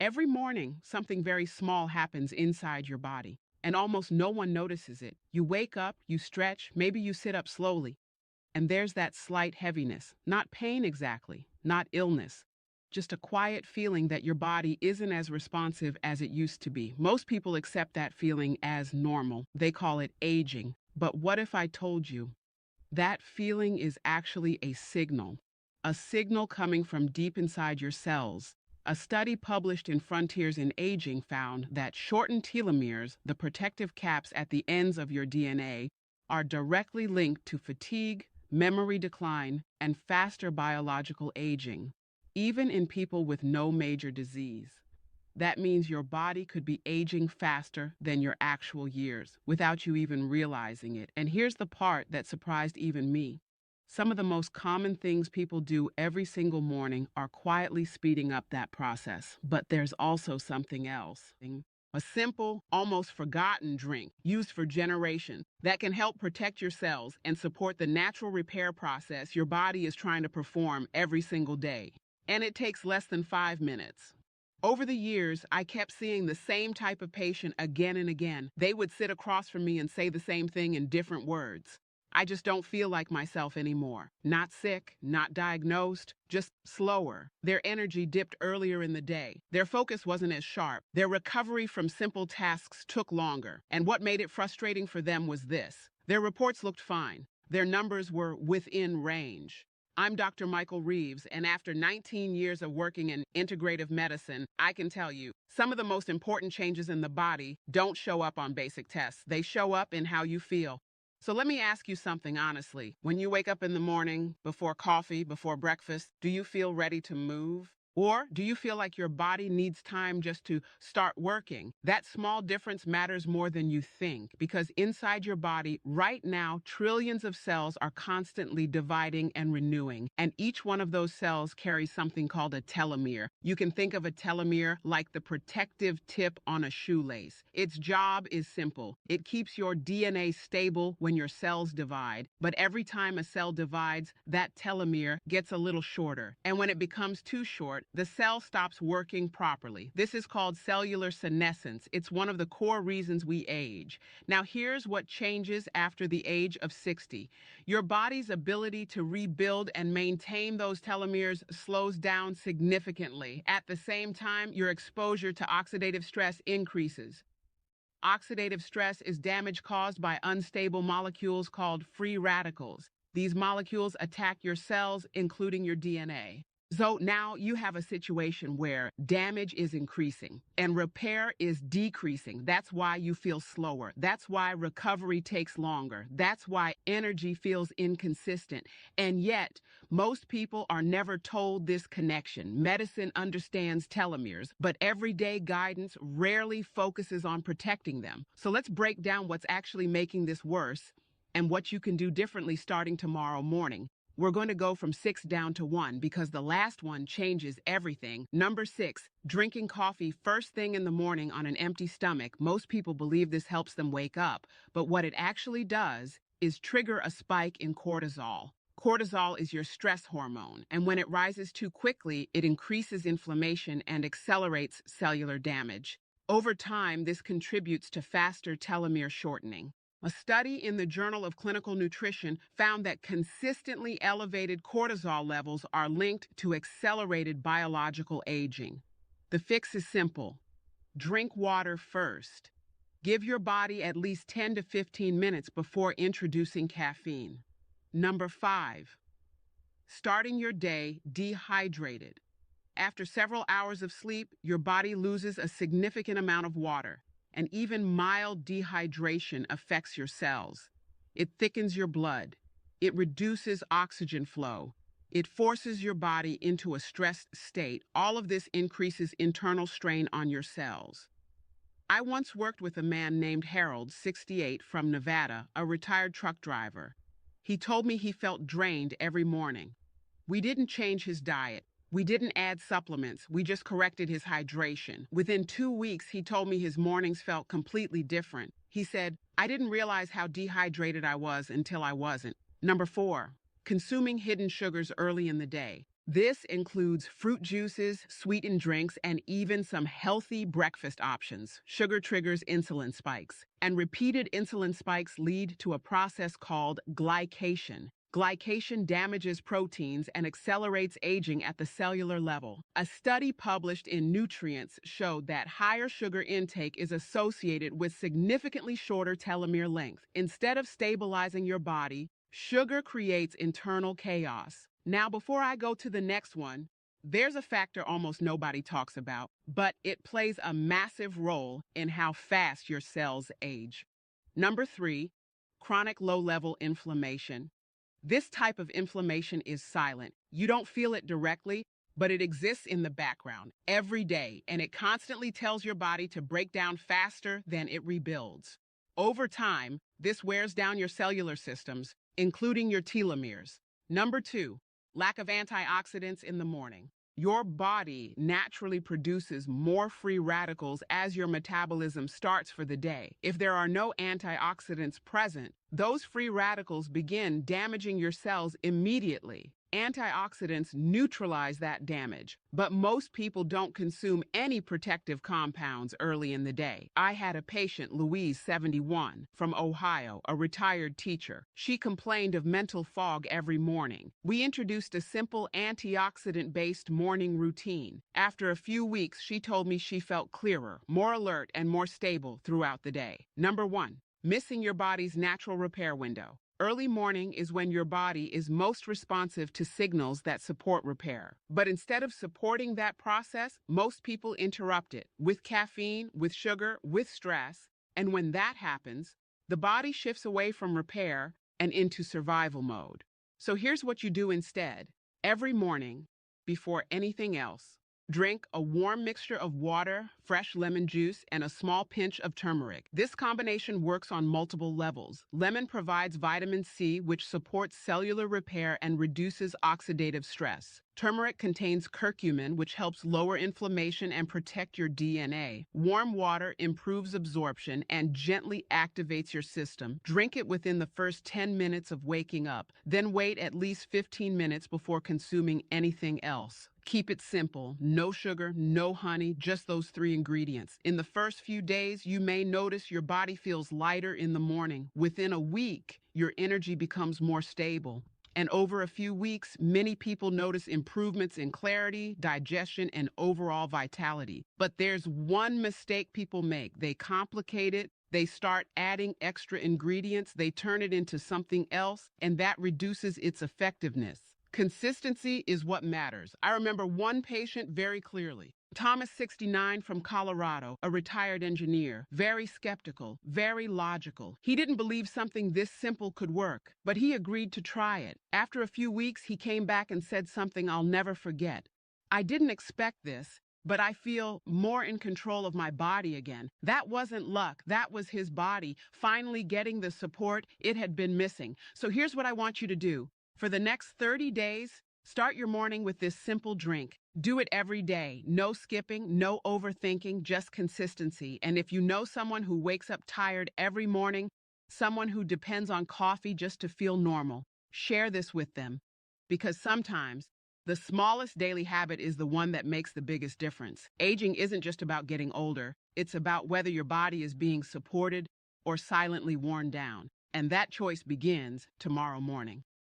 Every morning, something very small happens inside your body, and almost no one notices it. You wake up, you stretch, maybe you sit up slowly, and there's that slight heaviness. Not pain exactly, not illness, just a quiet feeling that your body isn't as responsive as it used to be. Most people accept that feeling as normal. They call it aging. But what if I told you that feeling is actually a signal coming from deep inside your cells? A study published in Frontiers in Aging found that shortened telomeres, the protective caps at the ends of your DNA, are directly linked to fatigue, memory decline, and faster biological aging, even in people with no major disease. That means your body could be aging faster than your actual years without you even realizing it. And here's the part that surprised even me. Some of the most common things people do every single morning are quietly speeding up that process. But there's also something else. A simple, almost forgotten drink used for generations that can help protect your cells and support the natural repair process your body is trying to perform every single day. And it takes less than 5 minutes. Over the years, I kept seeing the same type of patient again and again. They would sit across from me and say the same thing in different words. I just don't feel like myself anymore. Not sick, not diagnosed, just slower. Their energy dipped earlier in the day. Their focus wasn't as sharp. Their recovery from simple tasks took longer. And what made it frustrating for them was this: their reports looked fine. Their numbers were within range. I'm Dr. Michael Reeves, and after 19 years of working in integrative medicine, I can tell you some of the most important changes in the body don't show up on basic tests. They show up in how you feel. So let me ask you something honestly. When you wake up in the morning, before coffee, before breakfast, do you feel ready to move? Or do you feel like your body needs time just to start working? That small difference matters more than you think, because inside your body right now, trillions of cells are constantly dividing and renewing, and each one of those cells carries something called a telomere. You can think of a telomere like the protective tip on a shoelace. Its job is simple. It keeps your DNA stable when your cells divide, but every time a cell divides, that telomere gets a little shorter. And when it becomes too short, the cell stops working properly. This is called cellular senescence. It's one of the core reasons we age. Now, here's what changes after the age of 60. Your body's ability to rebuild and maintain those telomeres slows down significantly. At the same time, your exposure to oxidative stress increases. Oxidative stress is damage caused by unstable molecules called free radicals. These molecules attack your cells, including your DNA. So now you have a situation where damage is increasing and repair is decreasing. That's why you feel slower. That's why recovery takes longer. That's why energy feels inconsistent. And yet, most people are never told this connection. Medicine understands telomeres, but everyday guidance rarely focuses on protecting them. So let's break down what's actually making this worse and what you can do differently starting tomorrow morning. We're going to go from 6 down to 1 because the last one changes everything. Number 6, drinking coffee first thing in the morning on an empty stomach. Most people believe this helps them wake up, but what it actually does is trigger a spike in cortisol. Cortisol is your stress hormone, and when it rises too quickly, it increases inflammation and accelerates cellular damage. Over time, this contributes to faster telomere shortening. A study in the Journal of Clinical Nutrition found that consistently elevated cortisol levels are linked to accelerated biological aging. The fix is simple. Drink water first. Give your body at least 10 to 15 minutes before introducing caffeine. Number 5, starting your day dehydrated. After several hours of sleep, your body loses a significant amount of water, and even mild dehydration affects your cells. It thickens your blood. It reduces oxygen flow. It forces your body into a stressed state. All of this increases internal strain on your cells. I once worked with a man named Harold, 68, from Nevada, a retired truck driver. He told me he felt drained every morning. We didn't change his diet. We didn't add supplements. We just corrected his hydration. Within 2 weeks, he told me his mornings felt completely different. He said, "I didn't realize how dehydrated I was until I wasn't." Number 4, consuming hidden sugars early in the day. This includes fruit juices, sweetened drinks, and even some healthy breakfast options. Sugar triggers insulin spikes, and repeated insulin spikes lead to a process called glycation. Glycation damages proteins and accelerates aging at the cellular level. A study published in Nutrients showed that higher sugar intake is associated with significantly shorter telomere length. Instead of stabilizing your body, sugar creates internal chaos. Now, before I go to the next one, there's a factor almost nobody talks about, but it plays a massive role in how fast your cells age. Number 3, chronic low-level inflammation. This type of inflammation is silent. You don't feel it directly, but it exists in the background every day, and it constantly tells your body to break down faster than it rebuilds. Over time, this wears down your cellular systems, including your telomeres. Number 2, lack of antioxidants in the morning. Your body naturally produces more free radicals as your metabolism starts for the day. If there are no antioxidants present, those free radicals begin damaging your cells immediately. Antioxidants neutralize that damage, but most people don't consume any protective compounds early in the day. I had a patient, Louise, 71, from Ohio, a retired teacher. She complained of mental fog every morning. We introduced a simple antioxidant-based morning routine. After a few weeks, she told me she felt clearer, more alert, and more stable throughout the day. Number 1, missing your body's natural repair window. Early morning is when your body is most responsive to signals that support repair. But instead of supporting that process, most people interrupt it with caffeine, with sugar, with stress. And when that happens, the body shifts away from repair and into survival mode. So here's what you do instead. Every morning, before anything else, drink a warm mixture of water, fresh lemon juice, and a small pinch of turmeric. This combination works on multiple levels. Lemon provides vitamin C, which supports cellular repair and reduces oxidative stress. Turmeric contains curcumin, which helps lower inflammation and protect your DNA. Warm water improves absorption and gently activates your system. Drink it within the first 10 minutes of waking up, then wait at least 15 minutes before consuming anything else. Keep it simple. No sugar, no honey, just those 3 ingredients. In the first few days, you may notice your body feels lighter in the morning. Within a week, your energy becomes more stable. And over a few weeks, many people notice improvements in clarity, digestion, and overall vitality. But there's one mistake people make. They complicate it. They start adding extra ingredients. They turn it into something else, and that reduces its effectiveness. Consistency is what matters. I remember one patient very clearly. Thomas, 69, from Colorado, a retired engineer, very skeptical, very logical. He didn't believe something this simple could work, but he agreed to try it. After a few weeks, he came back and said something I'll never forget. I didn't expect this, but I feel more in control of my body again. That wasn't luck. That was his body finally getting the support it had been missing. So here's what I want you to do. For the next 30 days, start your morning with this simple drink. Do it every day. No skipping, no overthinking, just consistency. And if you know someone who wakes up tired every morning, someone who depends on coffee just to feel normal, share this with them. Because sometimes the smallest daily habit is the one that makes the biggest difference. Aging isn't just about getting older. It's about whether your body is being supported or silently worn down. And that choice begins tomorrow morning.